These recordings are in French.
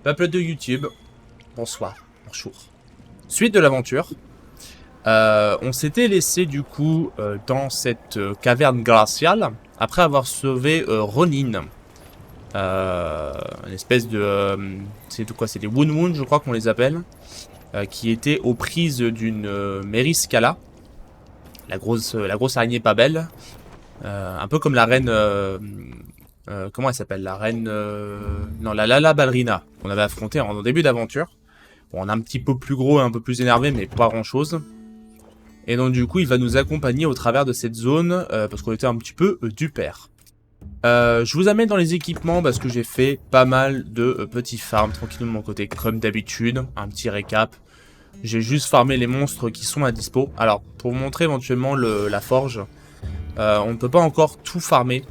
Peuple de YouTube, bonsoir, bonjour. Suite de l'aventure. On s'était laissé du coup dans cette caverne glaciale après avoir sauvé Ronin. Une espèce de... c'est quoi? C'est des Woon je crois qu'on les appelle. Qui était aux prises d'une Meriscala. La grosse araignée pas belle. Un peu comme la reine... comment elle s'appelle? La reine... non, la Lala Ballerina qu'on avait affrontée en début d'aventure. Bon, on est un petit peu plus gros et un peu plus énervé, mais pas grand chose. Et donc du coup, il va nous accompagner au travers de cette zone, parce qu'on était un petit peu du père. Je vous amène dans les équipements parce que j'ai fait pas mal de petits farms tranquillement de mon côté, comme d'habitude. Un petit récap. J'ai juste farmé les monstres qui sont à dispo. Alors, pour vous montrer éventuellement la forge, on ne peut pas encore tout farmer.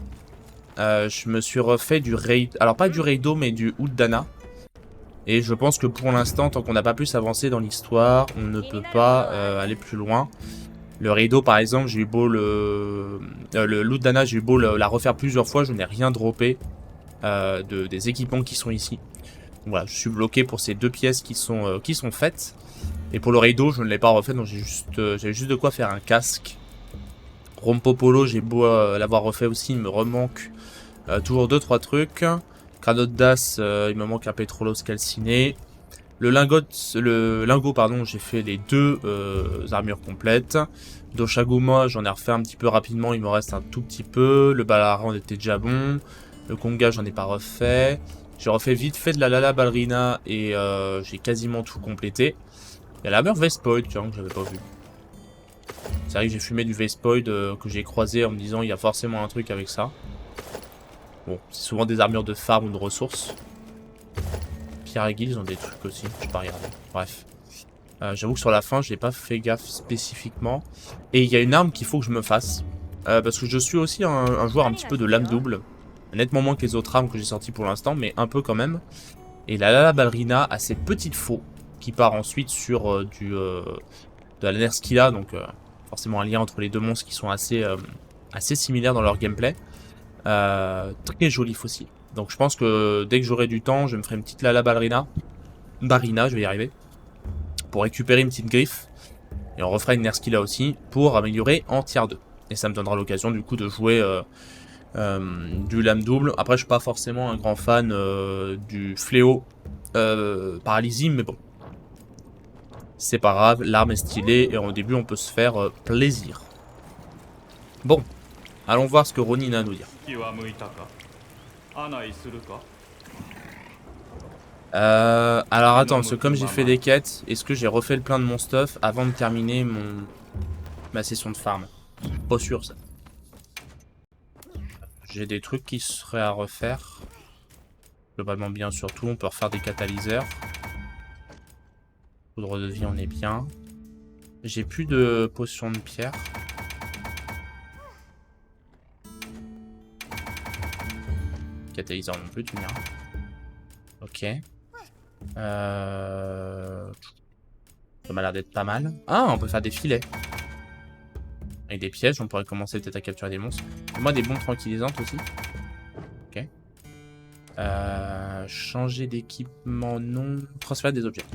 Je me suis refait du raid... Alors, pas du raido, mais du Uddana. Et je pense que pour l'instant, tant qu'on n'a pas plus avancé dans l'histoire, on ne peut pas aller plus loin. Le Raido, par exemple, j'ai eu beau le Ludana, j'ai eu beau la refaire plusieurs fois, je n'ai rien droppé des équipements qui sont ici. Donc voilà, je suis bloqué pour ces deux pièces qui sont faites. Et pour le Raido, je ne l'ai pas refait, donc j'ai juste de quoi faire un casque. Rompopolo, j'ai beau l'avoir refait aussi, il me remanque toujours 2-3 trucs. Cranote d'As, il me manque un Pétrolos calciné. Le lingot, pardon, j'ai fait les deux armures complètes. Doshaguma, j'en ai refait un petit peu rapidement, il me reste un tout petit peu. Le Balaran était déjà bon. Le Konga, j'en ai pas refait. J'ai refait vite fait de la Lala Ballerina et j'ai quasiment tout complété. Il y a l'armure Vespoid, tiens, que j'avais pas vu. C'est vrai que j'ai fumé du Vespoid que j'ai croisé en me disant il y a forcément un truc avec ça. Bon, c'est souvent des armures de farm ou de ressources. Pierre et Guil, ils ont des trucs aussi, je peux pas regarder. Bref. J'avoue que sur la fin, je n'ai pas fait gaffe spécifiquement. Et il y a une arme qu'il faut que je me fasse. Parce que je suis aussi un joueur un petit peu de lame double. Nettement moins que les autres armes que j'ai sorties pour l'instant, mais un peu quand même. Et la Lala Ballerina a cette petite faux qui part ensuite sur de la Nerskila. Donc forcément un lien entre les deux monstres qui sont assez similaires dans leur gameplay. Très joli fossile. Donc je pense que dès que j'aurai du temps, je me ferai une petite Lala Ballerina. Barina, je vais y arriver. Pour récupérer une petite griffe. Et on refera une Nerskila aussi pour améliorer en tier 2. Et ça me donnera l'occasion du coup de jouer du lame double. Après je suis pas forcément un grand fan du fléau paralysie, mais bon. C'est pas grave, l'arme est stylée et au début on peut se faire plaisir. Bon, allons voir ce que Ronin a à nous dire. Alors attends, parce que comme j'ai fait des quêtes, est-ce que j'ai refait le plein de mon stuff avant de terminer ma session de farm? Pas sûr ça. J'ai des trucs qui seraient à refaire. Globalement bien surtout, on peut refaire des catalyseurs. Poudre de vie on est bien. J'ai plus de potions de pierre. Catalyseur non plus, tu me diras. Ok. Ça m'a l'air d'être pas mal. Ah, on peut faire des filets. Avec des pièges, on pourrait commencer peut-être à capturer des monstres. Moi, des bombes tranquillisantes aussi. Ok. Changer d'équipement, non. Transférer des objets.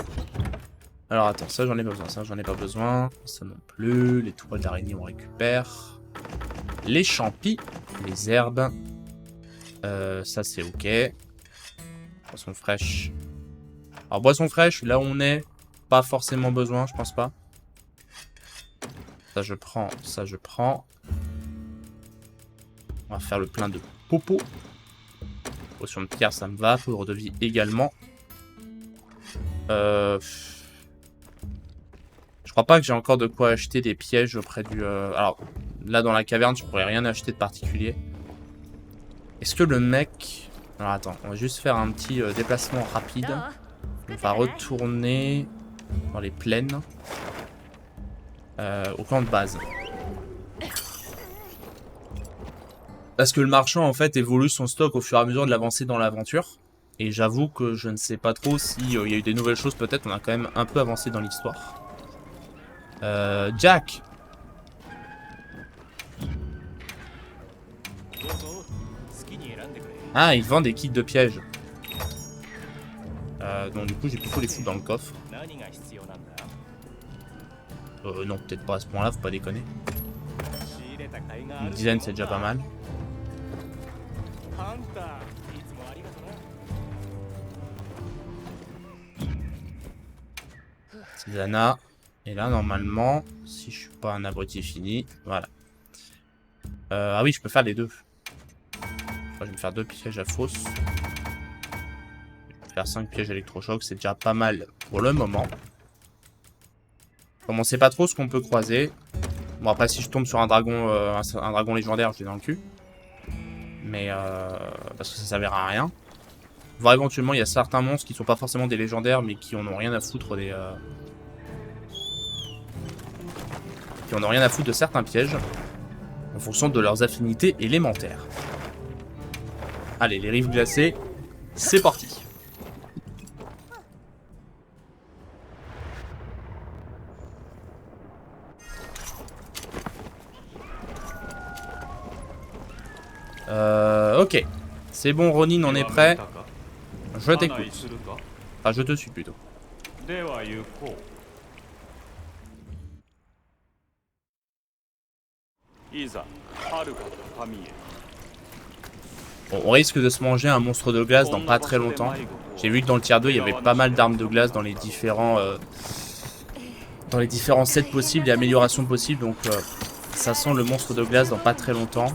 Alors attends, ça j'en ai pas besoin, ça j'en ai pas besoin. Ça non plus. Les toiles d'araignée on récupère. Les champis, les herbes. Ça c'est ok. Boisson fraîche. Alors boisson fraîche, là où on est, pas forcément besoin, je pense pas. Ça je prends, ça je prends. On va faire le plein de popo. Potion de pierre ça me va, poudre de vie également. Je crois pas que j'ai encore de quoi acheter des pièges auprès du... Alors, là dans la caverne, je pourrais rien acheter de particulier. Est-ce que le mec... Alors attends, on va juste faire un petit déplacement rapide. On va retourner dans les plaines. Au camp de base. Parce que le marchand, en fait, évolue son stock au fur et à mesure de l'avancée dans l'aventure. Et j'avoue que je ne sais pas trop s'il y a eu des nouvelles choses, peut-être. On a quand même un peu avancé dans l'histoire. Jack. Ah, il vend des kits de pièges. Donc du coup j'ai plutôt les foutre dans le coffre. Non, peut-être pas à ce point là, faut pas déconner. Une dizaine c'est déjà pas mal. Tisana. Et là normalement, si je suis pas un abruti fini, voilà. Ah oui, je peux faire les deux. Je vais me faire 2 pièges à fausse. Je vais faire 5 pièges électrochoc, c'est déjà pas mal pour le moment. Comme on sait pas trop ce qu'on peut croiser. Bon après si je tombe sur un dragon légendaire, je l'ai dans le cul. Mais parce que ça s'avère à rien. Voire éventuellement il y a certains monstres qui sont pas forcément des légendaires mais qui en ont rien à foutre des... qui en ont rien à foutre de certains pièges. En fonction de leurs affinités élémentaires. Allez, les rives glacées, c'est parti. Ok. C'est bon, Ronin, on est prêt. Je t'écoute. Enfin, je te suis plutôt. Bon, on risque de se manger un monstre de glace dans pas très longtemps. J'ai vu que dans le tier 2, il y avait pas mal d'armes de glace dans les différents sets possibles et améliorations possibles. Donc ça sent le monstre de glace dans pas très longtemps.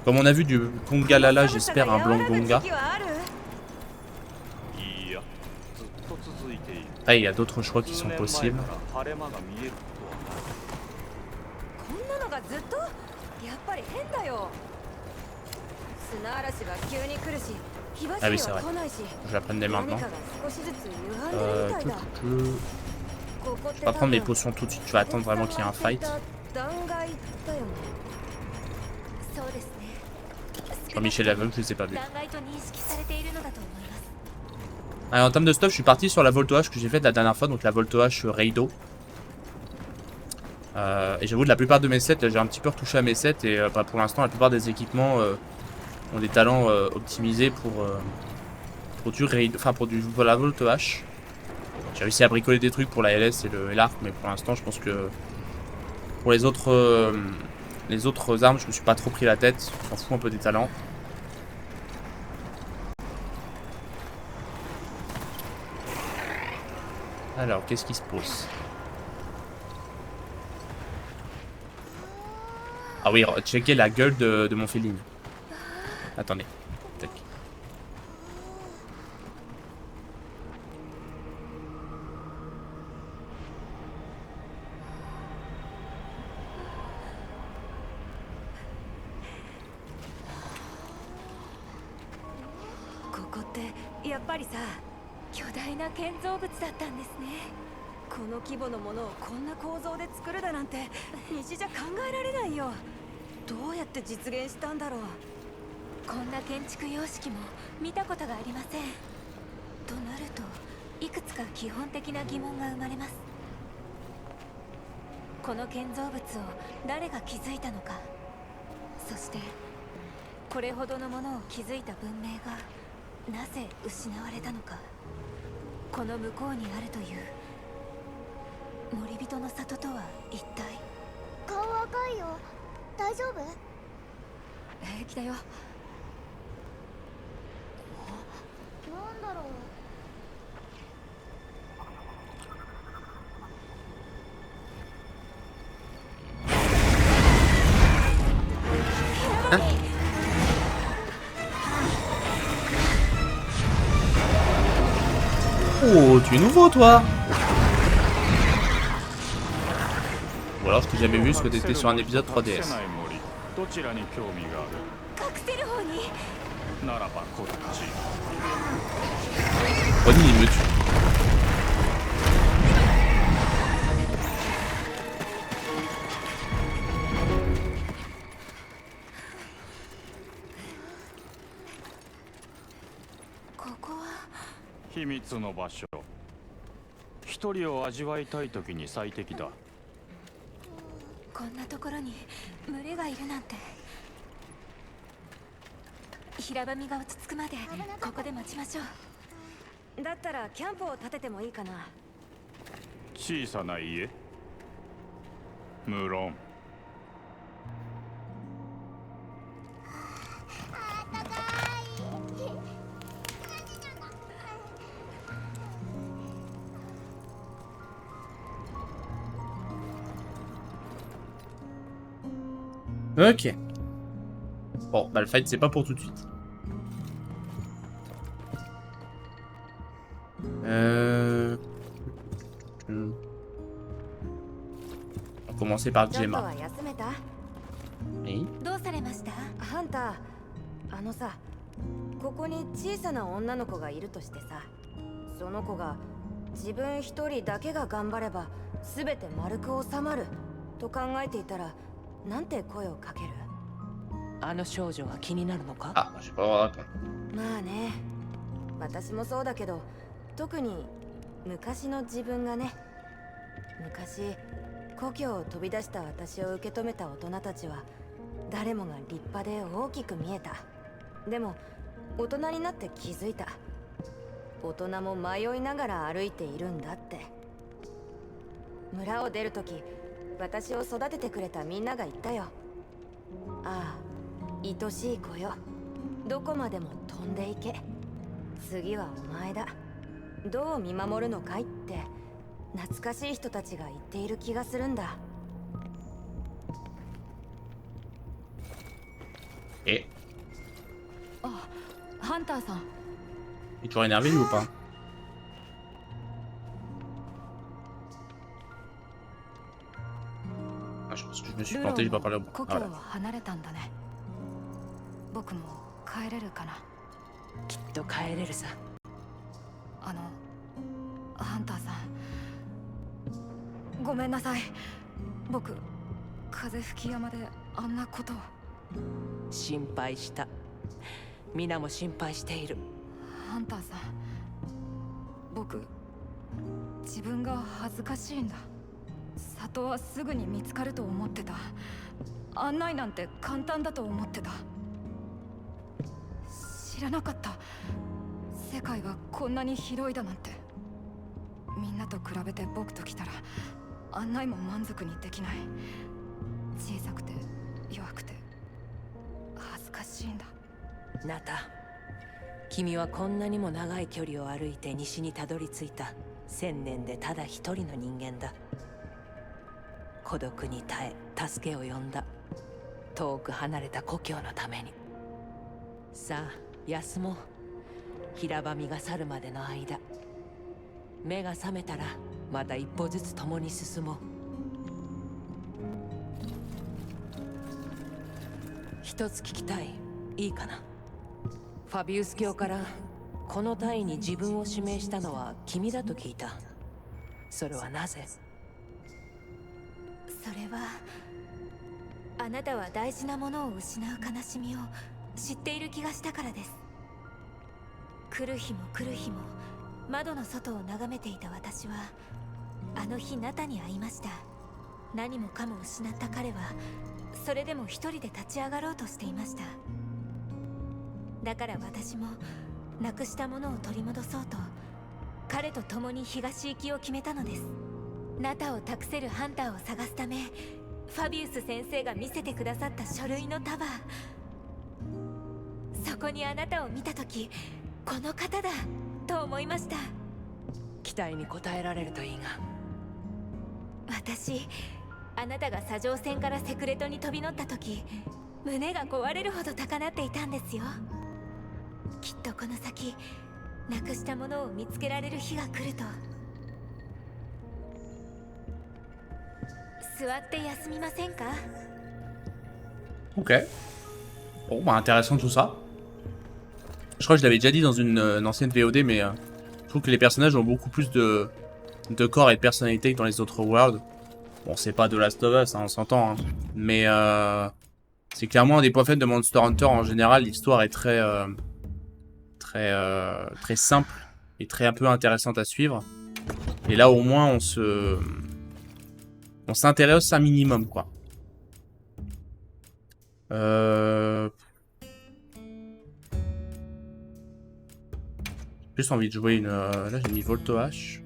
Comme on a vu du Kongalala, j'espère un blanc Gonga. Ah, il y a d'autres choix qui sont possibles. Ah oui, c'est vrai. Je la prenne dès maintenant. Je vais pas prendre mes potions tout de suite. Je vais attendre vraiment qu'il y ait un fight. Quand Michel Aveugle, je les ai pas vus. Alors, en termes de stuff, je suis parti sur la Voltohache que j'ai faite la dernière fois, donc la Voltohache Reido. Et j'avoue, de la plupart de mes sets, j'ai un petit peu retouché à mes sets, et pour l'instant, la plupart des équipements ont des talents optimisés pour du Reido, enfin pour la Voltohache. J'ai réussi à bricoler des trucs pour la LS et l'arc, mais pour l'instant, je pense que pour les autres armes, je me suis pas trop pris la tête. Je m'en fous un peu des talents. Alors, qu'est-ce qui se pose? Ah oui, checker la gueule de mon féline. Attendez. Tac. Oh, tu es nouveau, toi? Ou alors je t'ai jamais vu parce que t'étais sur un épisode 3DS. Ronin, il me tue. だったらキャンプを建ててもいいかな。小さな家？無論。Ok. Bon, bah le fight c'est pas pour tout de suite. On va commencer par ちょっと Gemma. は休めた？ Oui. どうされました？ハンター、さ、ここに小さな女の子がいるとしてさ、その子が自分一人だけが頑張れば全て丸く収まると考えていたら、なんて声をかける？あの少女が気になるのか？ Ah, je sais pas. まあね、私もそうだけど、特に昔の自分がね、昔故郷を飛び出した私を受け止めた大人たちは誰もが立派で大きく見えた。でも大人になって気づいた。大人も迷いながら歩いているんだって。村を出るとき、私を育ててくれたみんなが言ったよ。ああ、愛しい子よ、どこまでも飛んでいけ。次はお前だ。どう見守るのかいって懐かしい人たちが言っている気がするんだ。Et あ、ハンターさん。 il t'aurait énervé lui ou pas? Ah, je pense que je me suis planté, j'ai pas parlé au bon. 故 Ah, 郷 voilà. を離れたんだね。僕も帰れるかな。きっと帰れるさ。ハンターさん、ごめんなさい。僕、風吹き山であんなことを。心配した。皆も心配している。ハンターさん、僕、自分が恥ずかしいんだ。里はすぐに見つかると思ってた。案内なんて簡単だと思ってた。知らなかった。世界がこんなに広いだなんて。みんなと比べて僕と来たら案内も満足にできない。小さくて弱くて恥ずかしいんだ。ナタ、君はこんなにも長い距離を歩いて西にたどり着いた1000年でただ一人の人間だ。孤独に耐え助けを呼んだ。遠く離れた故郷のために。さあ休もう。平場身が去るまでの間、目が覚めたらまた一歩ずつ共に進もう。一つ聞きたい。いいかな？ファビウス教からこの隊に自分を指名したのは君だと聞いた。それはなぜ？それは、あなたは大事なものを失う悲しみを知っている気がしたからです。来る日も来る日も窓の外を眺めていた私は、あの日ナタに会いました。何もかも失った彼はそれでも一人で立ち上がろうとしていました。だから私もなくしたものを取り戻そうと、彼と共に東行きを決めたのです。ナタを託せるハンターを探すため、ファビウス先生が見せてくださった書類の束、そこにあなたを見たとき、この方だと思いました。期待に応えられるといいが。私、あなたが砂上船からセクレトに飛び乗った時、胸が壊れるほど高鳴っていたんですよ。きっとこの先、なくしたものを見つけられる日が来ると。座って休みませんか？ Ok. Bon, bah intéressant tout ça. Je crois que je l'avais déjà dit dans une ancienne VOD, mais je trouve que les personnages ont beaucoup plus de corps et de personnalité que dans les autres Worlds. Bon, c'est pas de Last of Us, hein, on s'entend, hein. Mais c'est clairement un des points faibles de Monster Hunter en général. L'histoire est très simple et très un peu intéressante à suivre. Et là, au moins, on s'intéresse un minimum, quoi. Juste envie de jouer une... là j'ai mis Volto H.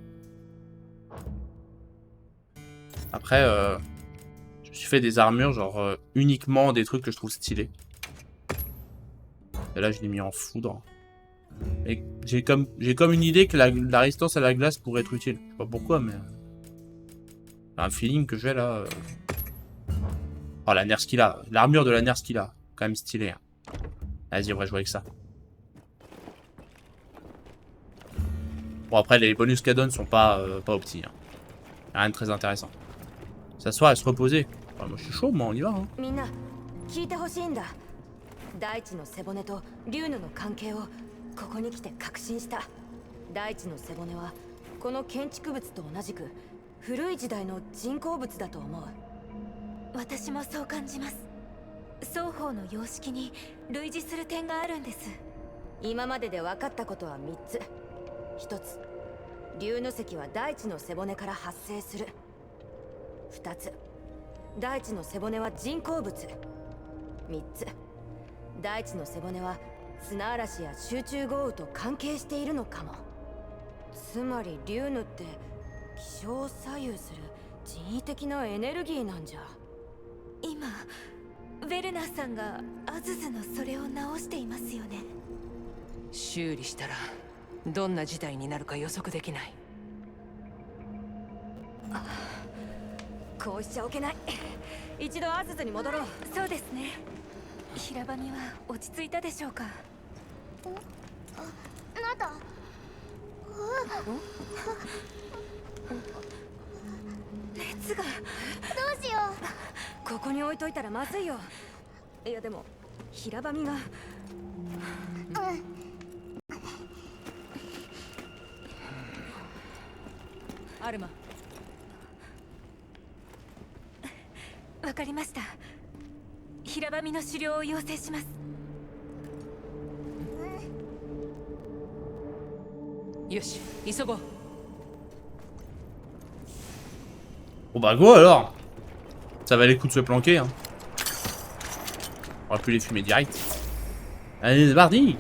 Après, je me suis fait des armures, genre uniquement des trucs que je trouve stylés. Et là je l'ai mis en foudre. Et j'ai comme une idée que la résistance à la glace pourrait être utile. Je sais pas pourquoi, mais... J'ai un feeling que j'ai là... Oh, la Nerf qu'il a. L'armure de la Nerf qu'il a. Quand même stylé. Hein. Vas-y, on va jouer avec ça. Bon, après, les bonus qu'elle donne sont pas optis. Hein. Rien de très intéressant. S'asseoir et se reposer. Ouais, moi, je suis chaud, moi, on y va. Hein. みんな聞いてほしいんだ。大地の背骨と竜ヌの関係をここに来て確信した。大地の背骨はこの建築物と同じく古い時代の人工物だと思う。私もそう感じます。双方の様式に類似する点があるんです。今までで分かったことは3つ。1つ、竜の石は大地の背骨から発生する。2つ、大地の背骨は人工物。3つ、大地の背骨は砂嵐や集中豪雨と関係しているのかも。つまり竜ヌって気象を左右する人為的なエネルギーなんじゃ。今ウェルナーさんがアズズのそれを直していますよね。修理したらどんな事態になるか予測できない。こうしちゃおけない。一度アズズに戻ろう。そうですね。平場には落ち着いたでしょうか。なんだ。熱が。どうしよここに置いといたらまずいよ。いやでも平場みが。う。アルマ、わかりました。平場みの狩猟を要請します。よし、急ごう。 Bon bah go alors. Ça valait le coup de se planquer. Hein. On aurait pu les fumer direct. Allez, c'est parti.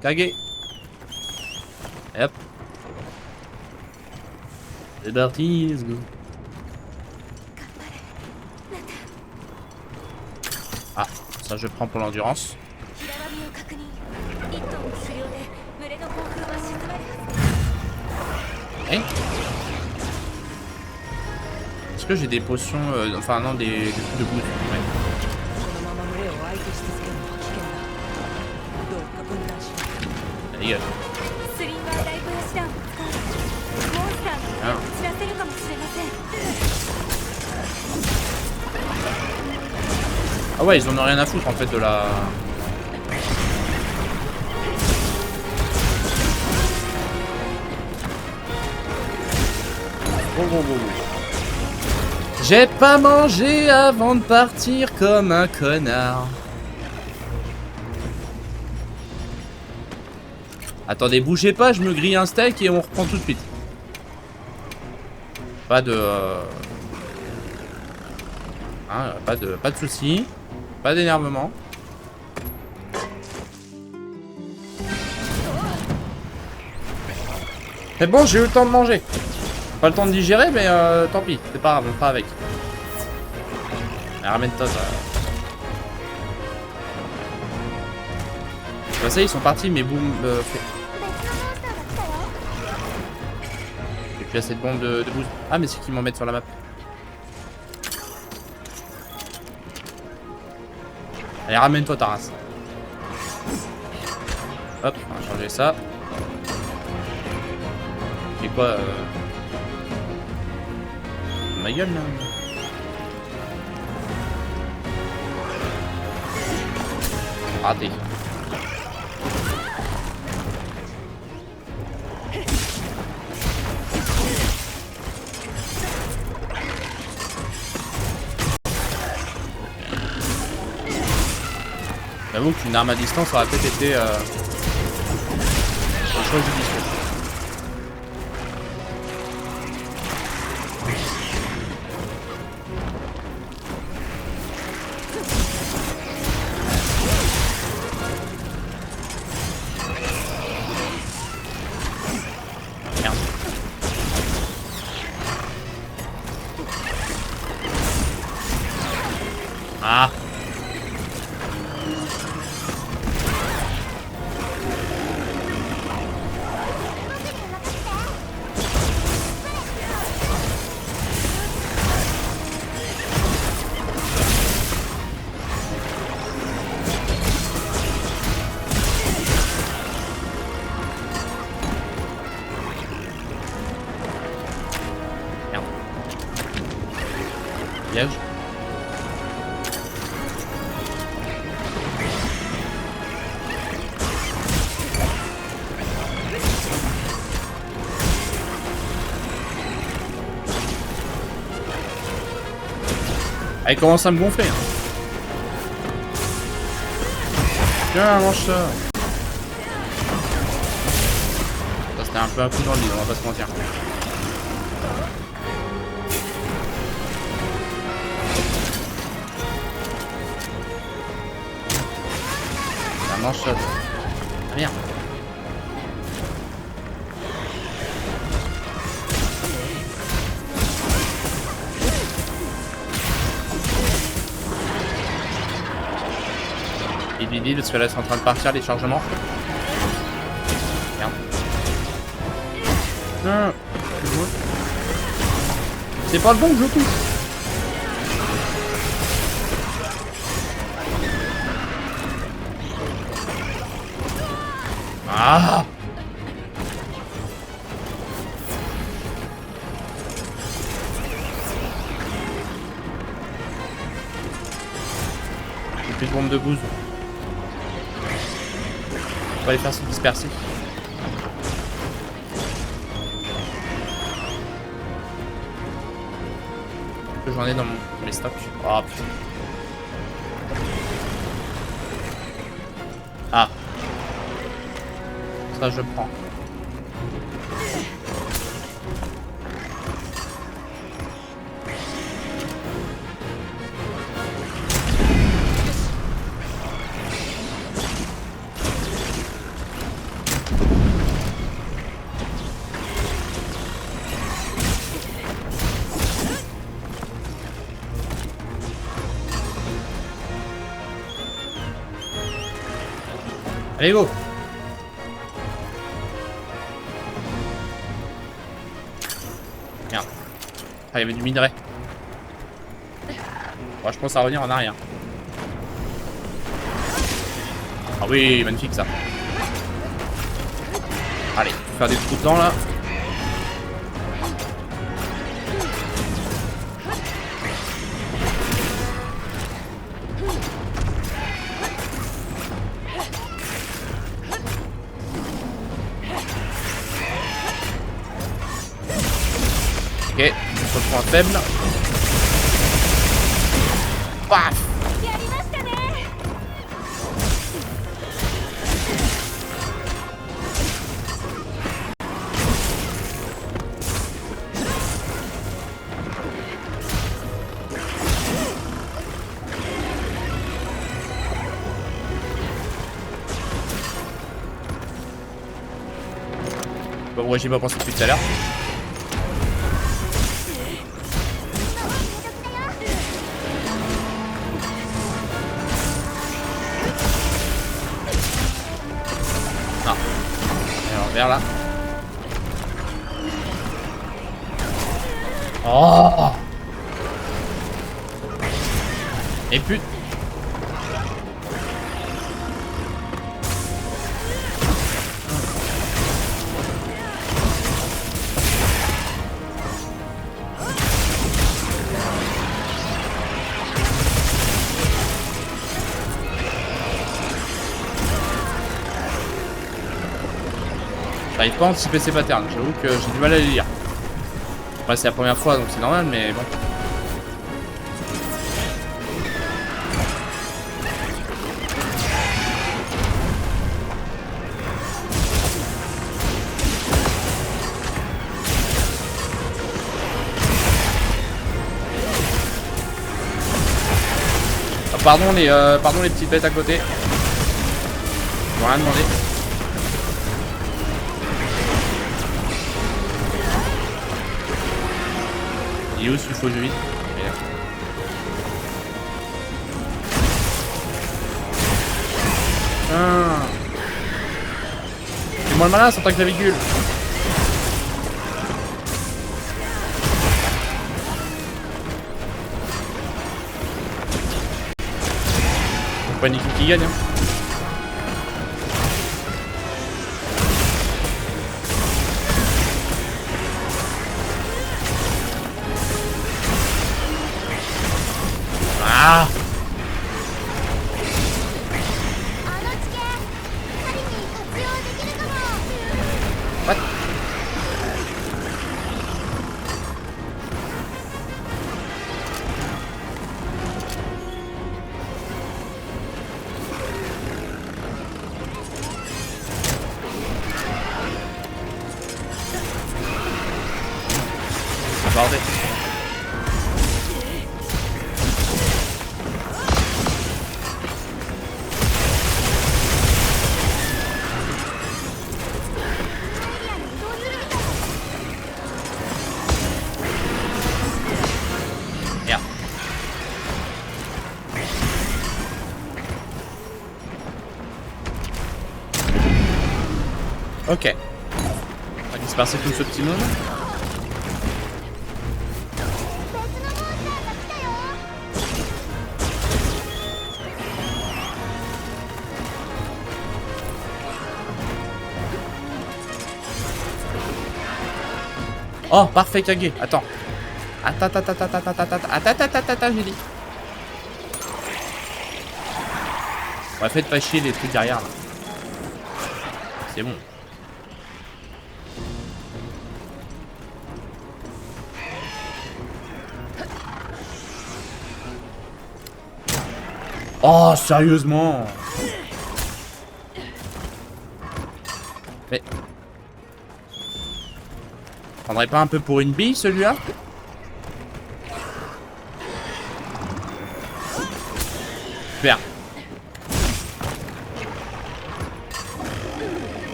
Kage. Et hop. C'est parti, let's go. Ah, ça je prends pour l'endurance. 平場みを確認。一頭の狩猟で群れの興奮は静まるはずです。 Eh? Est-ce que j'ai des potions, enfin non, des coups de boost. Ouais. このまま群れを相手し続けるのは危険だ。どうか分断しろ。 Allez, gars. スリンガーライフ手段を使う。モンスターの群れを散らせるかもしれません。 Ah ouais, ils en ont rien à foutre en fait de la... Oh. J'ai pas mangé avant de partir comme un connard. Attendez, bougez pas, je me grille un steak et on reprend tout de suite. Pas de... Hein, pas de soucis. Pas d'énervement. C'est bon, j'ai eu le temps de manger. Pas le temps de digérer, mais tant pis. C'est pas grave, on fera avec. Allez, ramène-toi ça. Bah ça y est, ils sont partis, mais boum... Et puis à cette bombe de boost. Ah, mais c'est qu'ils m'en mettent sur la map. Allez, ramène-toi ta race. Hop, on va changer ça. Et quoi ma gueule là. Raté. J'avoue qu'une arme à distance aurait peut-être été un choix judicieux. piège. Ah, il commence à me gonfler. Hein. Tiens, mange ça. Ça c'était un peu un coup dans le vide, on va pas se mentir. Ça mange ça. Ah merde. Il parce que là c'est en train de partir les chargements. Merde. Non. C'est pas le bon que je touche. Ah. J'ai plus de bombe de bouse. On va les faire se disperser. J'en ai dans mes stocks. Oh putain. Ah. Ça je prends. Allez go. Merde. Ah, il y avait du minerai. Bon, je pense à revenir en arrière. Ah oui, magnifique ça. Allez, faire des trous dedans là. Ok, sur le point faible. Paf. Bon, ouais, j'y ai pas pensé depuis tout à l'heure. Vers là. Oh. Et puis. J'arrive pas à anticiper ces patterns, j'avoue que j'ai du mal à les lire. Après c'est la première fois donc c'est normal mais bon. Oh, pardon les petites bêtes à côté. Ils m'ont rien demandé. Il est où celui-là de vite? Ah. Fais-moi le malin sans ta clavicule. C'est pas une équipe qui gagne hein. Ah. What? Bordel. Merde. Ok. On va disperser tout ce petit monde. Oh, parfait, Kage. Attends. Attends, j'ai dit. Ouais, faites pas chier les trucs derrière, là. C'est bon. Oh, sérieusement. Mais... prendrait pas un peu pour une bille, celui-là? Super.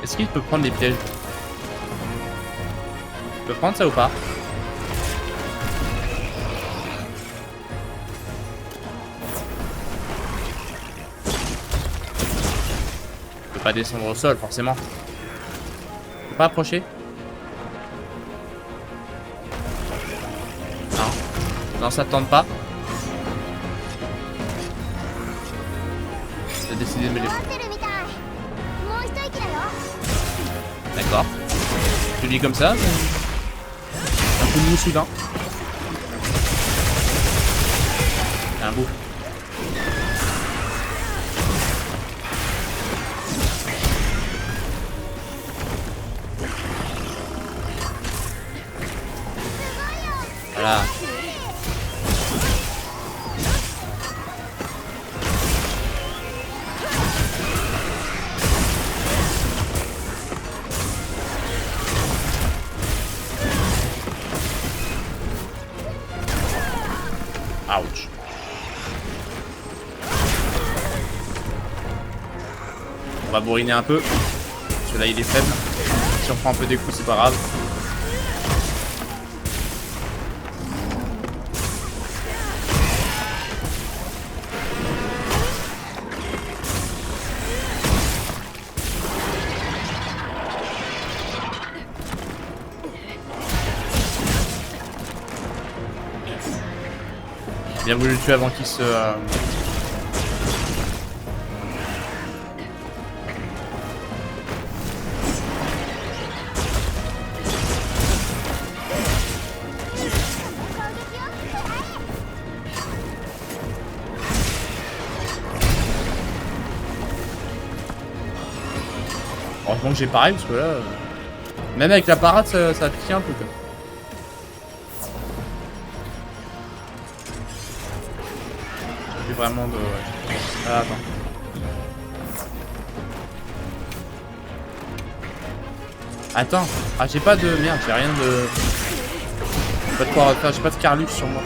Est-ce qu'il peut prendre des pièges? Il peut prendre ça ou pas? Il peut pas descendre au sol, forcément. Il peut pas approcher? Non. Non, ça tente pas. J'ai décidé de me les... D'accord. Je dis comme ça, mais... un peu de mou soudain. Un bout. Voilà. Ouch. On va bourriner un peu. Parce que là il est faible. Si on prend un peu des coups, c'est pas grave. Bien voulu le tuer avant qu'il se... Heureusement que j'ai pareil parce que là... même avec la parade ça a piqué un peu quoi. Vraiment de... Ah, attends. Attends. Ah, j'ai pas de... Merde, j'ai rien de... J'ai pas de quoi refaire, j'ai pas de Carlux sur moi.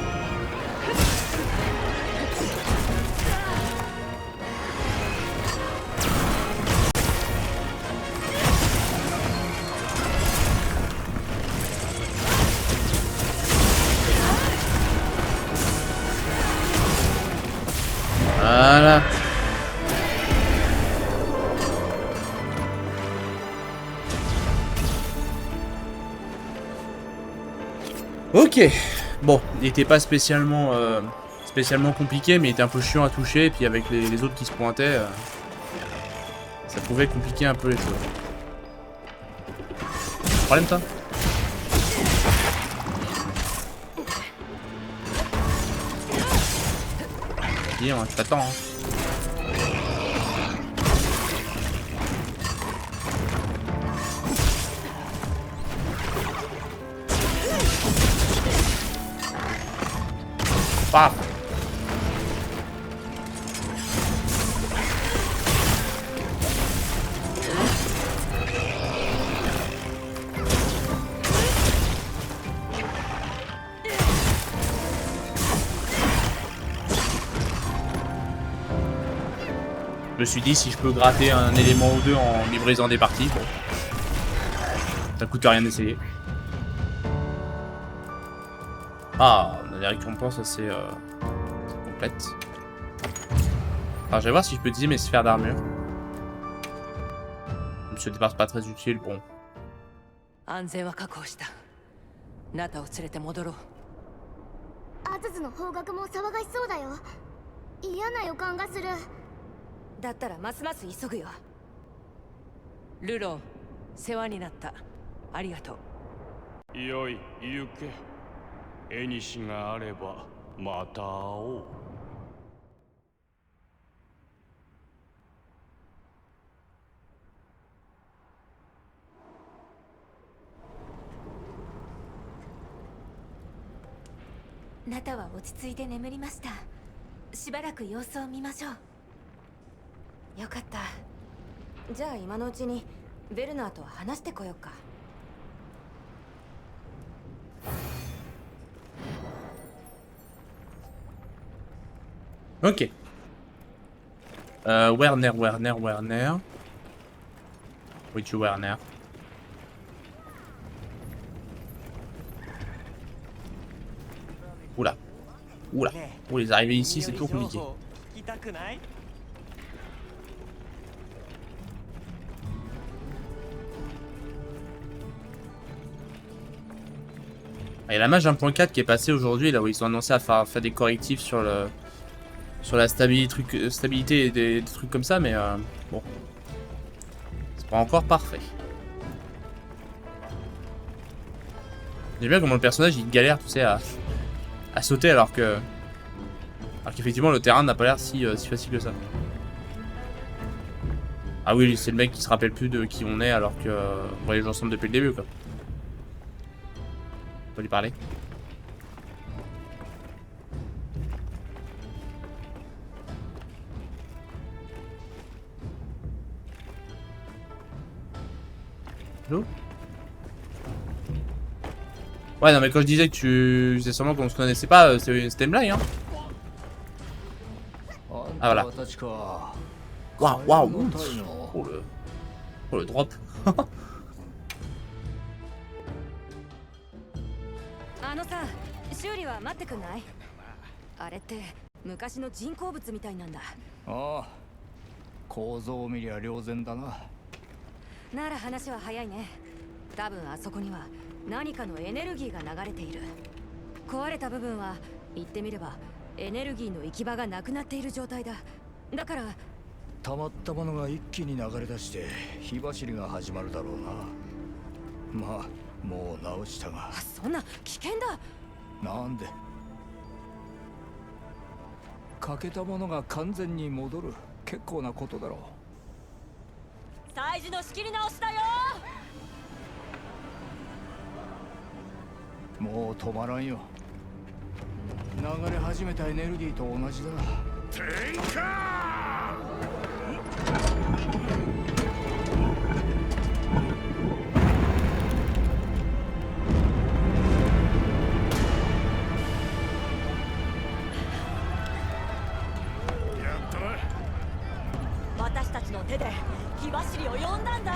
Voilà. Ok. Bon, il était pas spécialement compliqué, mais il était un peu chiant à toucher. Et puis avec les autres qui se pointaient, ça pouvait compliquer un peu les choses. Problème ça? dis, hein, je t'attends. Hein. Paf. Je me suis dit si je peux gratter un élément ou deux en lui brisant des parties, bon. Ça coûte rien d'essayer. Ah, on a des récompenses assez complètes. Alors je vais voir si je peux utiliser mes sphères d'armure. Ce départ pas très utile, bon. 安全は確保した。ナタを連れて戻ろう。アズズの方角も騒がしそうだよ。嫌な予感がする。だったらますます急ぐよ。ルロン、世話になった。ありがとう。よい行け。絵にしがあればまた会おう。ナタは落ち着いて眠りました。しばらく様子を見ましょう。よかった。じゃあ今のうちにベルナーと話してこようか。Ok. Werner. Oui, tu Werner. Oula. Oula. Oh, les arrivées ici, c'est toujours compliqué. Il y a la mage 1.4 qui est passée aujourd'hui, là où ils ont annoncé à faire des correctifs sur la stabilité et des trucs comme ça, mais bon. C'est pas encore parfait. J'aime bien comment le personnage il galère, tu sais, à sauter alors qu'effectivement le terrain n'a pas l'air si facile que ça. Ah oui, c'est le mec qui se rappelle plus de qui on est alors que on va les jouer ensemble depuis le début quoi. On peut lui parler. Hello? Ouais, non, mais quand je disais que tu faisais semblant qu'on se connaissait pas, c'était une blague, hein. Ah, voilà. Waouh, waouh. Oh, le drop. あのさ、修理は待ってくんない？あれって昔の人工物みたいなんだ。ああ、構造を見りゃ良然だな。なら話は早いね。多分あそこには何かのエネルギーが流れている。壊れた部分は言ってみればエネルギーの行き場がなくなっている状態だ。だから溜まったものが一気に流れ出して火走りが始まるだろうな。まあもう直したが。そんな危険だ。なんで？欠けたものが完全に戻る。結構なことだろう。催事の仕切り直しだよ。もう止まらんよ。流れ始めたエネルギーと同じだ。天下私たちの手で火走りを呼んだんだ。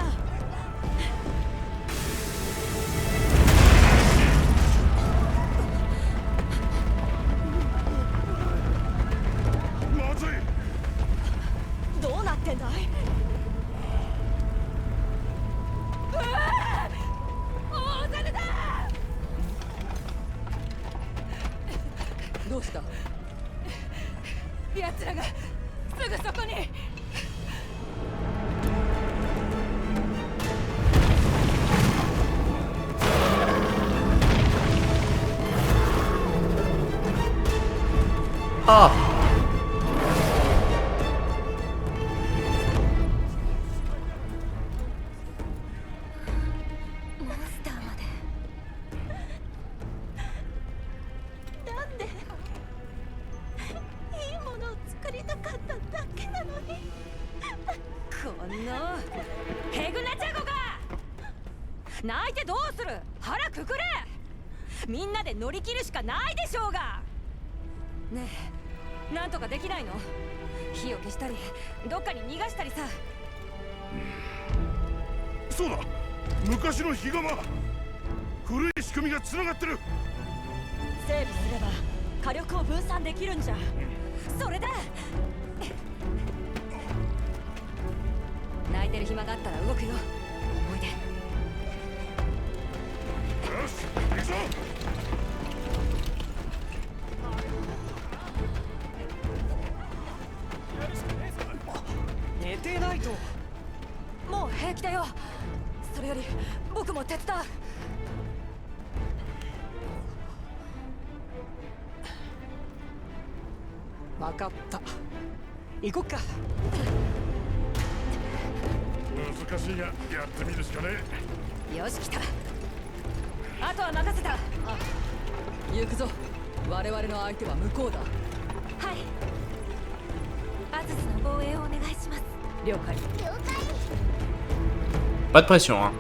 まずい。どうなってんだい？大金だ！どうした？奴らがすぐそこに。Ah! ヘグナチャゴが泣いてどうする。腹くくれ。みんなで乗り切るしかないでしょうが。ねえ、なんとかできないの？火を消したりどっかに逃がしたりさ。そうだ、昔の火釜、古い仕組みがつながってる。整備すれば火力を分散できるんじゃ。それだ。泣いてる暇があったら動くよ。おいで。よし、行くぞ。寝てないと。もう平気だよ。それより僕も手伝う。分かった。行こっか。難しいがやってみるしかねえ。よし来た。あとは任せた。行くぞ。我々の相手は向こうだ。はい。アズズの防衛をお願いします。了解。Pas de pression, hein.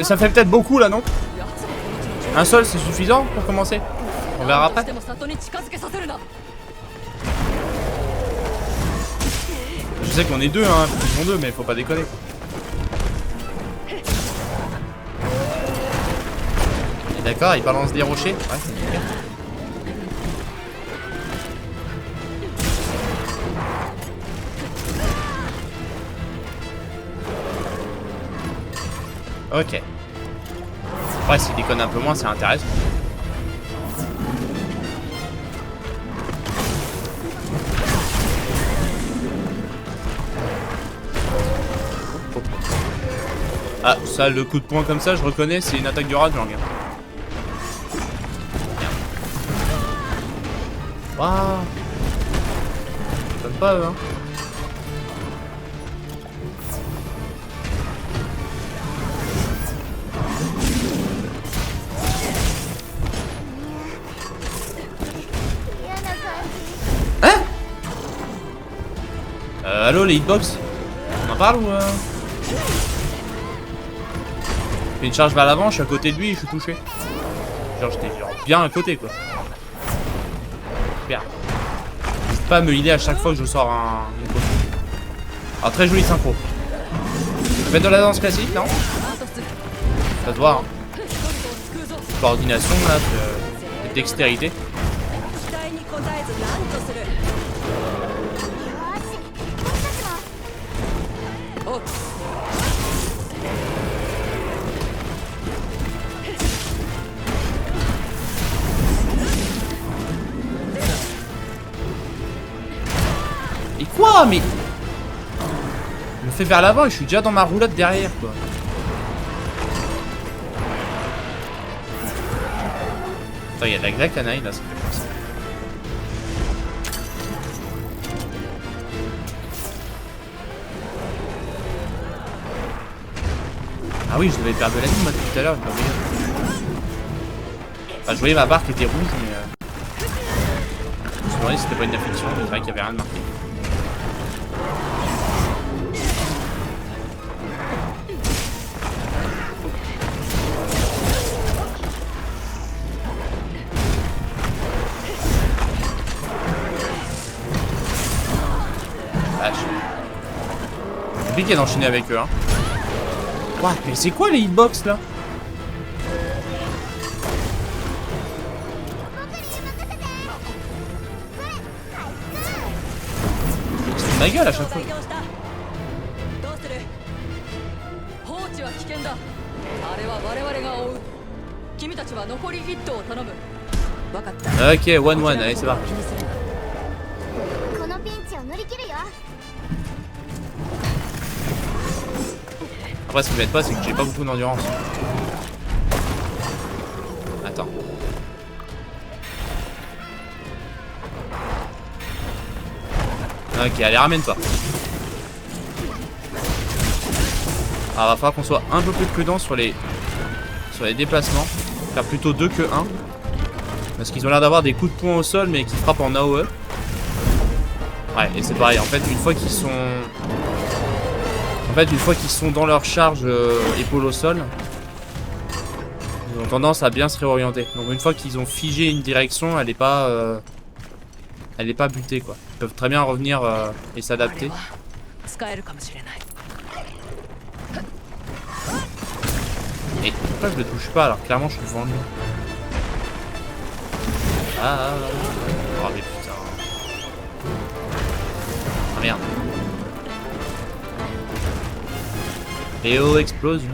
Ça fait peut-être beaucoup là, non? Un seul, c'est suffisant pour commencer? On verra après. Je sais qu'on est deux, hein, ils sont deux, mais faut pas déconner. D'accord, il balance des rochers. Ouais, c'est nickel. Ok. Ouais, s'il déconne un peu moins, c'est intéressant. Ah, ça, le coup de poing comme ça, je reconnais, c'est une attaque du Rajang. Waouh. Ça donne pas, eux, hein. Allô les hitbox? On en parle ou Je fais une charge vers l'avant, je suis à côté de lui et je suis touché. Genre j'étais bien à côté quoi. Super. N'hésite pas à me healer à chaque fois que je sors une pause. Alors très jolie synchro. Faites de la danse classique, non? Ça se voit hein. Coordination là, dextérité. Et quoi? Mais je me fais vers l'avant et je suis déjà dans ma roulotte derrière quoi. Attends, il y a de la grecque Anaï là, ça fait penser. Ah oui, je devais perdre de la vie moi tout à l'heure, je me souviens. Enfin, je voyais ma barre qui était rouge, mais je me suis demandé si c'était pas une affection, mais c'est vrai qu'il y avait rien de marqué. Vache. C'est compliqué d'enchaîner avec eux, hein. Ouah, mais c'est quoi les hitbox là? C'est ma gueule à chaque fois. Ok, 1-1, allez c'est parti. Après ce qui m'aide pas c'est que j'ai pas beaucoup d'endurance. Attends. Ok, allez, ramène-toi. Alors, va falloir qu'on soit un peu plus prudent sur les déplacements. Faire plutôt 2 que 1. Parce qu'ils ont l'air d'avoir des coups de poing au sol, mais qui frappent en AOE. Ouais, et c'est pareil. En fait, une fois qu'ils sont... dans leur charge épaule au sol, ils ont tendance à bien se réorienter. Donc une fois qu'ils ont figé une direction, elle est pas butée, quoi. Ils peuvent très bien revenir et s'adapter. Et pourquoi je le touche pas alors clairement je suis devant lui. Oh mais putain. Ah merde. Léo explosion.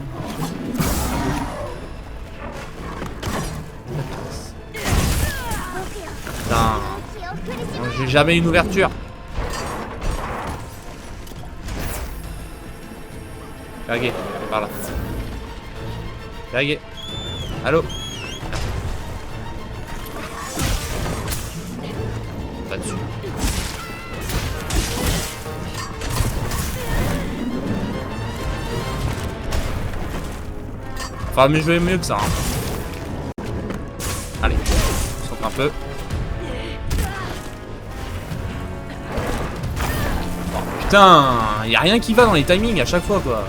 Putain. J'ai jamais une ouverture. Lagué, par là. Lagué. Allô. Pas dessus. Enfin, mais jouer mieux que ça. Hein. Allez, on centre un peu. Oh, putain, y a rien qui va dans les timings à chaque fois, quoi.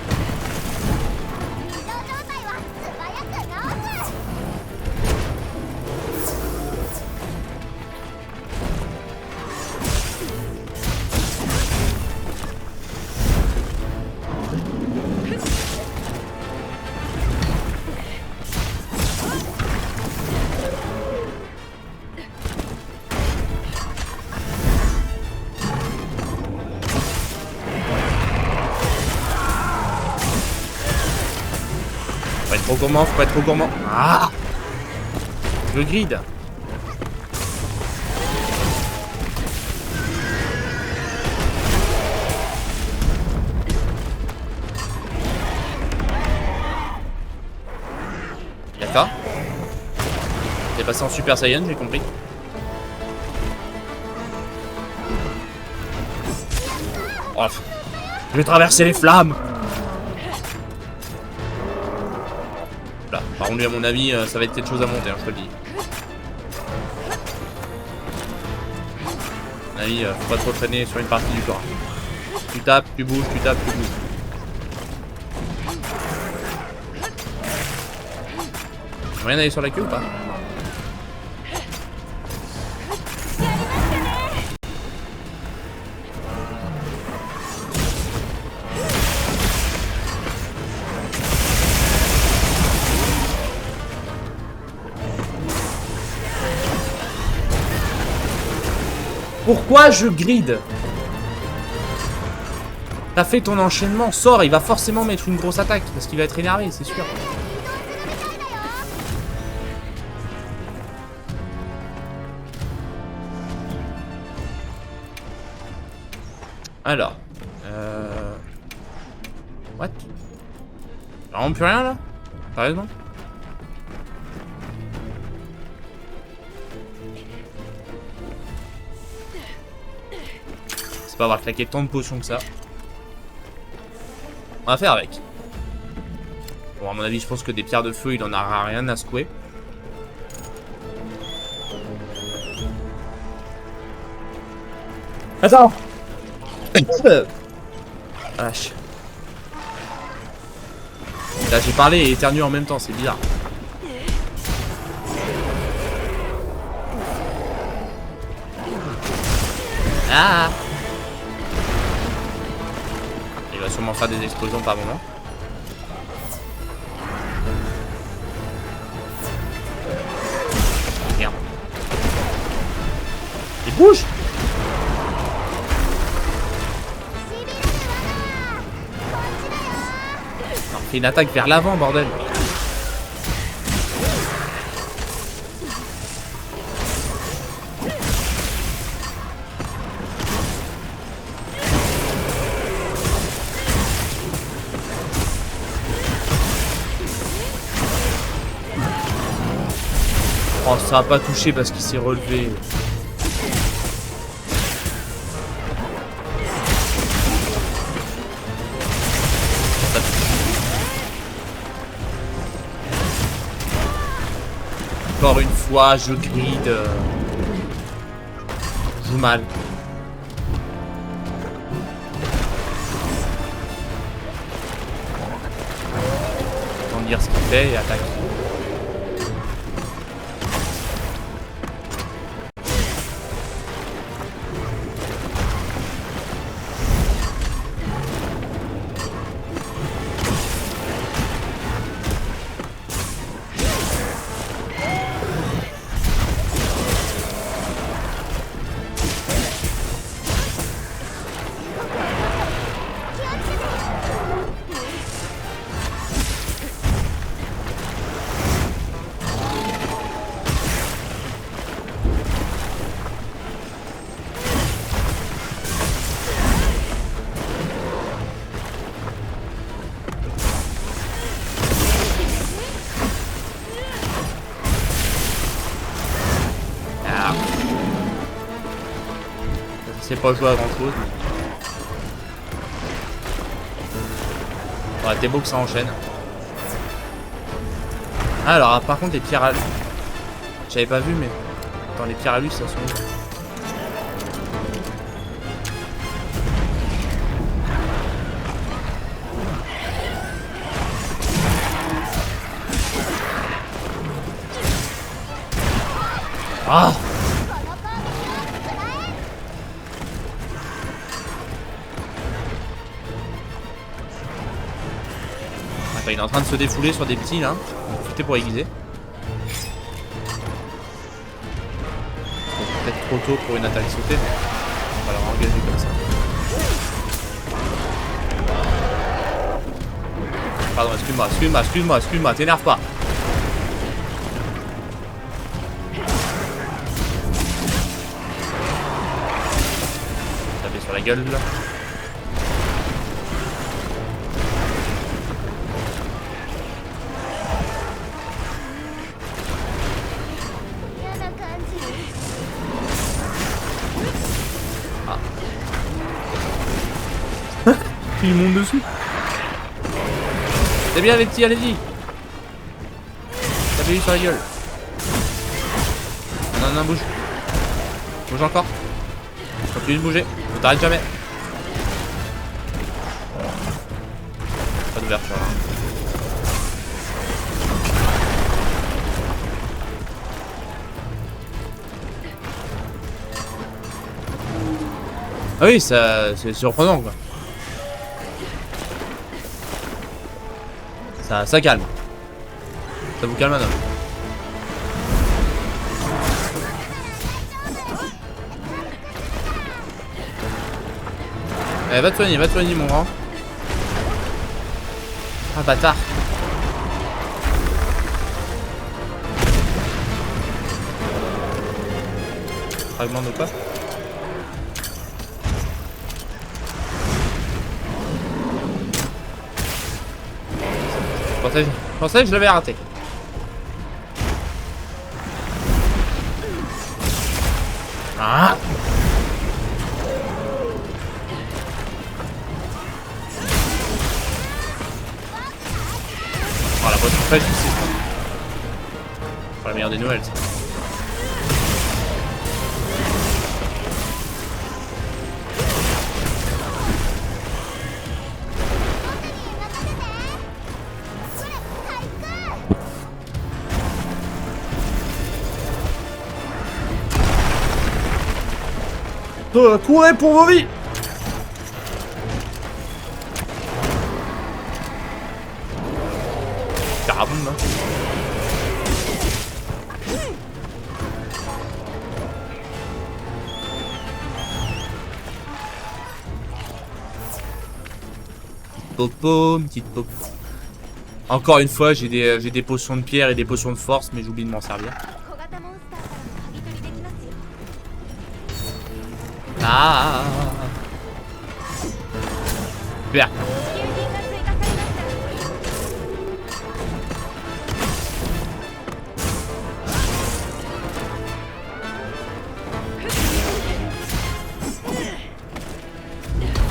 Faut pas être trop gourmand. Ah, le grid. D'accord. T'es passé en Super Saiyan, j'ai compris. Oh, je vais traverser les flammes. Par contre, lui, à mon avis, ça va être quelque chose à monter, hein, je te le dis. À mon avis, faut pas trop traîner sur une partie du corps. Tu tapes, tu bouges, tu tapes, tu bouges. Moyen d'aller sur la queue ou pas? Pourquoi je grid? T'as fait ton enchaînement, sors, il va forcément mettre une grosse attaque, parce qu'il va être énervé, c'est sûr. Alors. What? Vraiment plus rien là? Sérieusement? C'est pas avoir claqué tant de potions que ça. On va faire avec. Bon, à mon avis, je pense que des pierres de feu, il en aura rien à secouer. Attends. Vache. Là, j'ai parlé et éternué en même temps, c'est bizarre. Ah. Il va sûrement faire des explosions par moment. Merde. Il bouge. Non, fais une attaque vers l'avant, bordel. Oh, ça a pas touché parce qu'il s'est relevé. Encore une fois, je grid. Je joue mal. Autant dire ce qu'il fait et attaque. C'est pas joué à grand chose. Ouais, t'es beau que ça enchaîne. Alors, par contre, les pierres à lui. J'avais pas vu, mais. Attends, les pierres à lui, ça sont. Ah! Attends, il est en train de se défouler sur des petits là. On va profiter pour aiguiser. Peut-être trop tôt pour une attaque sautée, mais on va leur engager comme ça. Pardon, excuse-moi, t'énerve pas. Taper sur la gueule là. Il monte dessus. C'est bien les petits, allez-y. Tapez-lui sur la gueule. Non, bouge. Bouge encore. Continue de bouger. Ne t'arrête jamais. Pas d'ouverture là. Ah oui, ça c'est surprenant quoi. Ça calme. Ça vous calme un homme. Eh, va te soigner mon grand. Ah bâtard. Fragment de quoi? Je pensais que je l'avais raté. Ah! Oh la boîte en fait, c'est pas la meilleure des nouvelles. Ça. Courez pour vos vies! Carabon là. Petite popo. Encore une fois, j'ai des potions de pierre et des potions de force, mais j'oublie de m'en servir. Ah. Super.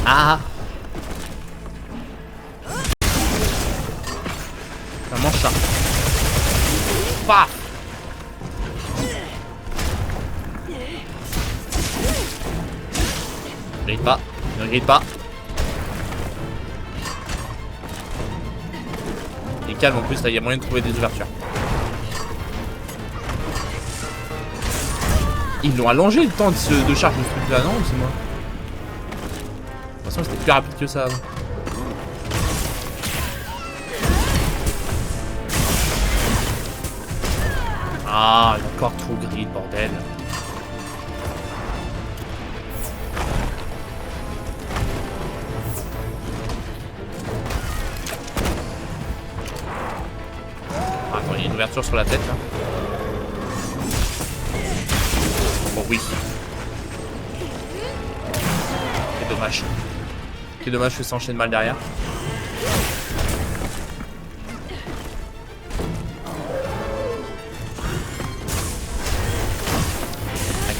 Ah. Ça mange ça. Paf. Ne grille pas. Ne grille pas. Et calme en plus, là, il y a moyen de trouver des ouvertures. Ils l'ont allongé le temps de charge de ce truc là, non? C'est moi. De toute façon, c'était plus rapide que ça avant. Ah, il est encore trop gris, bordel. Ah, attends, il y a une ouverture sur la tête là. Oh oui. C'est dommage. C'est dommage que ça enchaîne mal derrière.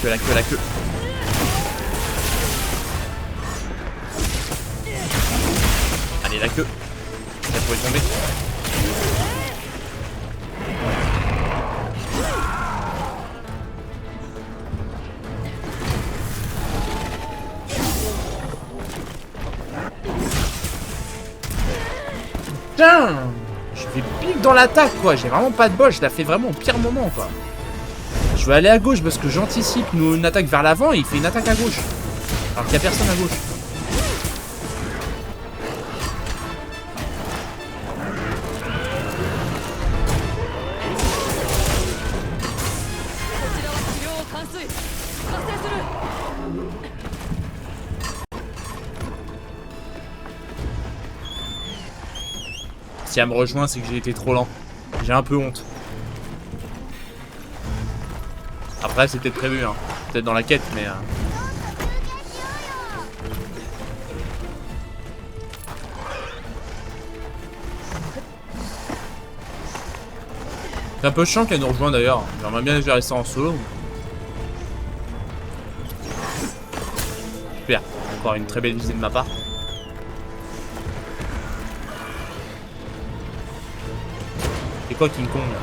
La queue, la queue. Allez, la queue. Elle pourrait tomber. Putain, je vais pile dans l'attaque quoi. J'ai vraiment pas de bol. Je la fais vraiment au pire moment quoi. Je vais aller à gauche parce que j'anticipe une attaque vers l'avant et il fait une attaque à gauche. Alors qu'il n'y a personne à gauche. Si elle me rejoint, c'est que j'ai été trop lent. J'ai un peu honte. Après, c'est peut-être prévu, hein. Peut-être dans la quête, mais... C'est un peu chiant qu'elle nous rejoigne d'ailleurs. J'aimerais bien gérer ça en solo. Super. Encore une très belle visée de ma part. C'est quoi King Kong là?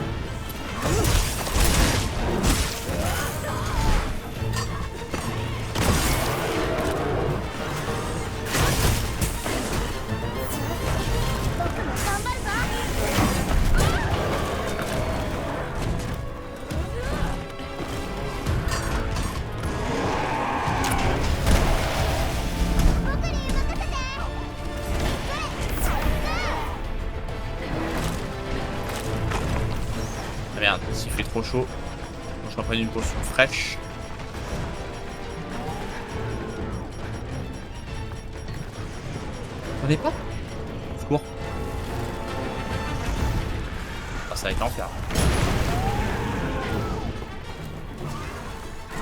Ah merde, s'il fait trop chaud, je vais prendre une potion fraîche. On est pas? Secours. Ah, ça va être l'enfer.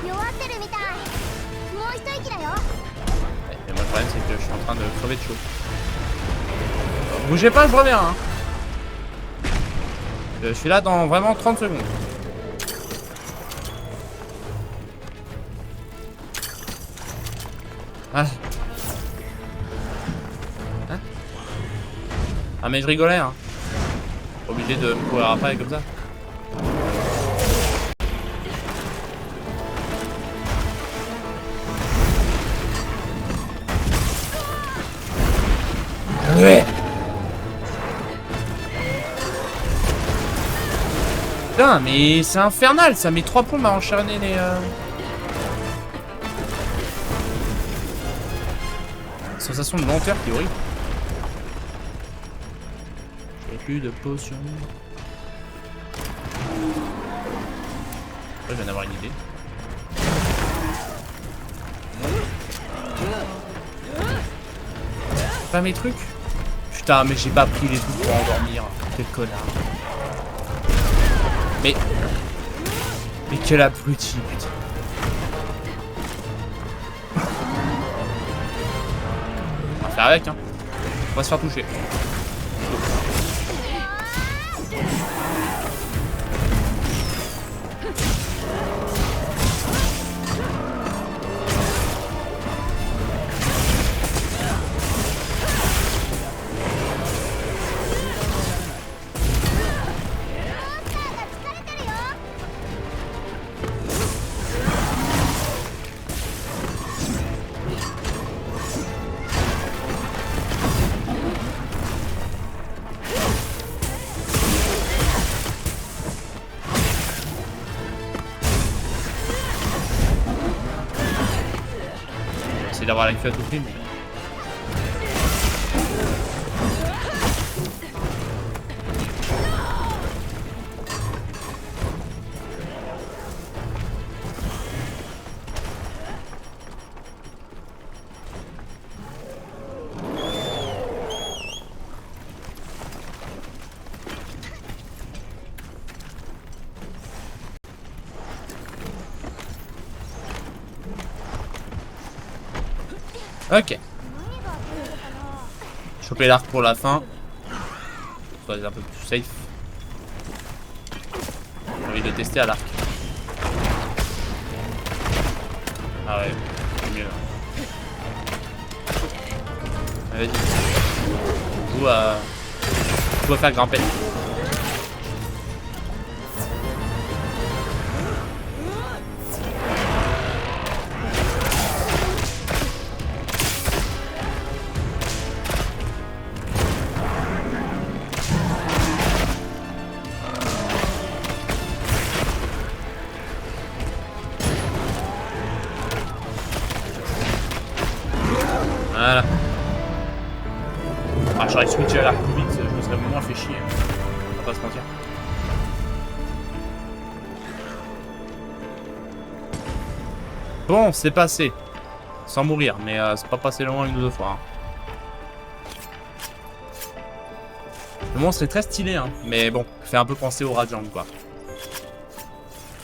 Ouais, mais moi le problème c'est que je suis en train de crever de chaud. Bougez pas, je reviens hein. Je suis là dans vraiment 30 secondes. Ah. Hein? Ah mais je rigolais hein. Obligé de me courir après comme ça. Ouais. Putain, mais c'est infernal, ça met 3 plombs à enchaîner les... Sensation de lenteur qui est horrible. J'ai plus de potions. Je viens d'avoir une idée. Pas mes trucs. Putain, mais j'ai pas pris les trucs pour endormir. Quel connard. Mais quel abruti, putain. On va faire avec, hein. On va se faire toucher. essayer d'avoir la queue à tout prix, mais... Ok. Choper l'arc pour la fin. Soit un peu plus safe. J'ai envie de tester à l'arc. Ah ouais, c'est mieux là. Vas-y. Tout à faire grimper. Voilà. Ah, j'aurais switché à l'arc plus vite, je me serais moins fait chier. On va pas se mentir. Bon, c'est passé. Sans mourir, mais c'est pas passé loin une ou deux fois. Hein. Le monstre est très stylé, hein. Mais bon, fait un peu penser au Rajang, quoi.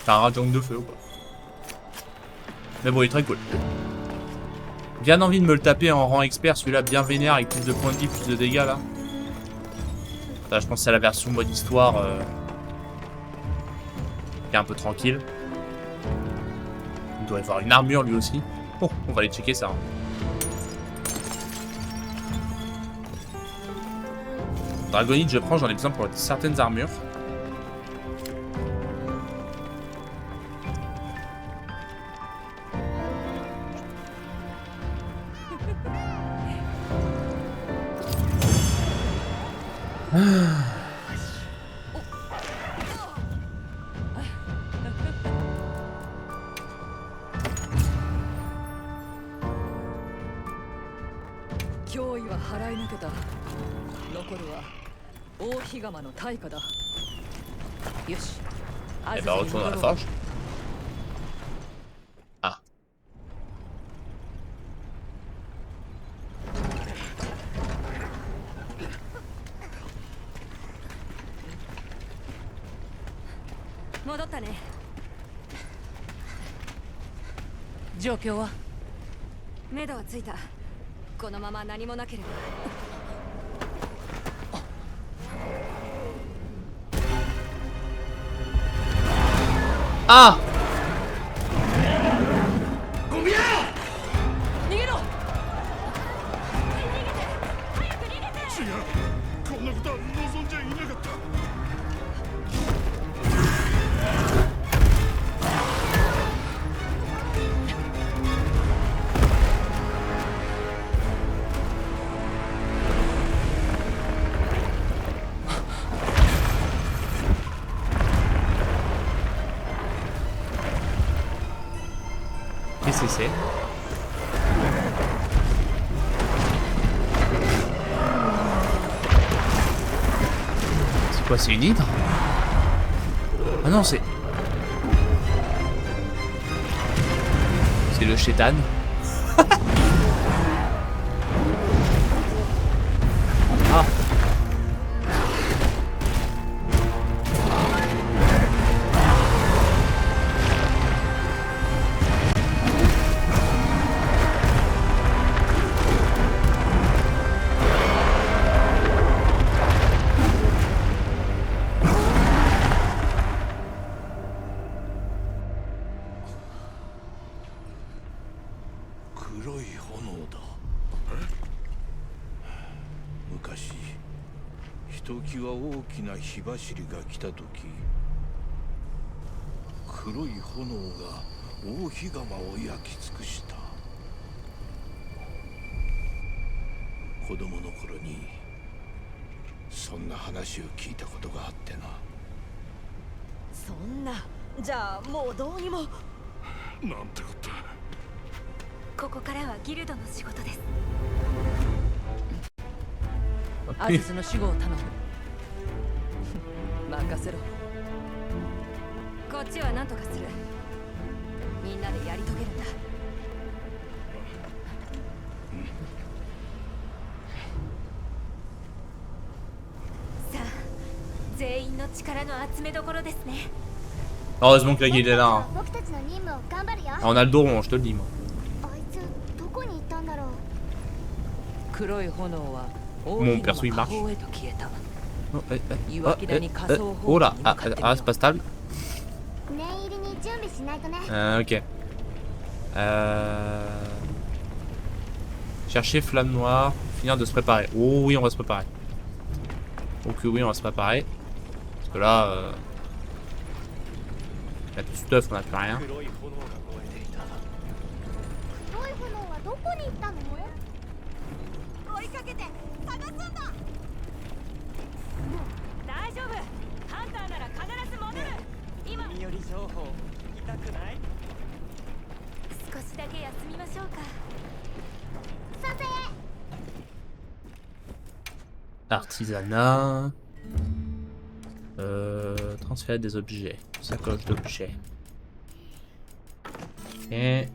Enfin, un Rajang de feu, quoi. Mais bon, il est très cool. Bien envie de me le taper en rang expert, celui-là bien vénère avec plus de points de vie, plus de dégâts là. Là, je pense que c'est la version mode histoire qui est un peu tranquille. Il doit y avoir une armure lui aussi. Oh, on va aller checker ça. Hein. Dragonite, je prends, j'en ai besoin pour certaines armures. Et bah retourne dans la forge. Ah. Jokyou wa? 目処はついた。このまま何もなければ。Ah! 違う、こんなことは望んじゃいなかった。Qu'est-ce que c'est? C'est quoi? C'est une hydre? Ah non, c'est... C'est le chétan. Ah.大きな火走りが来た時、黒い炎が大火釜を焼き尽くした。子供の頃にそんな話を聞いたことがあってな。そんな、じゃあもうどうにも。なんてこった。ここからはギルドの仕事です。アズズの守護を頼む。任せろ。こっちは何とかする。みんなでやり遂げるんだ。さあ、全員の力の集めどころですね。 Heureusement que la guilde est là. Hein. 僕たちの任務を頑張るよ。 Ah, on a le dos rond, je te le dis moi. あいつどこに行ったんだろう。黒い炎は Mon perso il marche. 王へと消えた。 Oh, oh, ほ là, ah, ah, c'est pas stable. 念入りに準備しないとね。 Ok. Chercher flamme noire, finir de se préparer. Oh oui, on va se préparer. Ok, oui, on va se préparer. Parce que là, il y a tout stuff, on a plus rien. 黒い炎はどこに行ったの？追いかけて探すんだ。大丈夫。ハンターなら必ず戻る。今。身寄り情報聞きたくない？少しだけ休みましょうか。賛成。 Artisanat. Transférer des objets. Sacoche d'objets. Ok.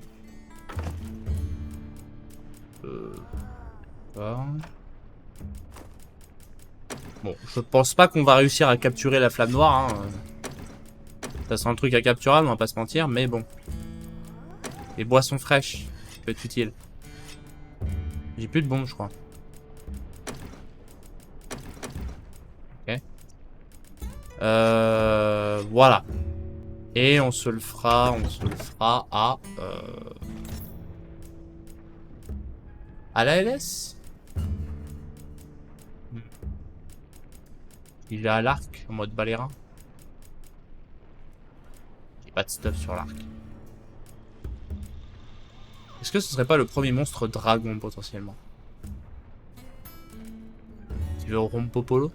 Bon, je pense pas qu'on va réussir à capturer la flamme noire. Hein. Ça sent le truc à capturer, on va pas se mentir, mais bon. Les boissons fraîches, ça peut être utile. J'ai plus de bombes, je crois. Ok. Voilà. Et on se le fera à la LS. Il est à l'arc en mode balérin. J'ai pas de stuff sur l'arc. Est-ce que ce serait pas le premier monstre dragon potentiellement? Tu veux au Rompopolo?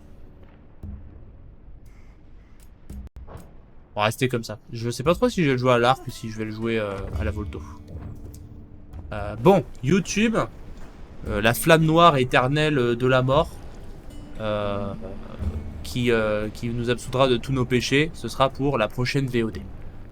On va rester comme ça. Je sais pas trop si je vais le jouer à l'arc ou si je vais le jouer à la Volto. Bon, YouTube. La flamme noire éternelle de la mort. Qui nous absoudra de tous nos péchés. Ce sera pour la prochaine VOD.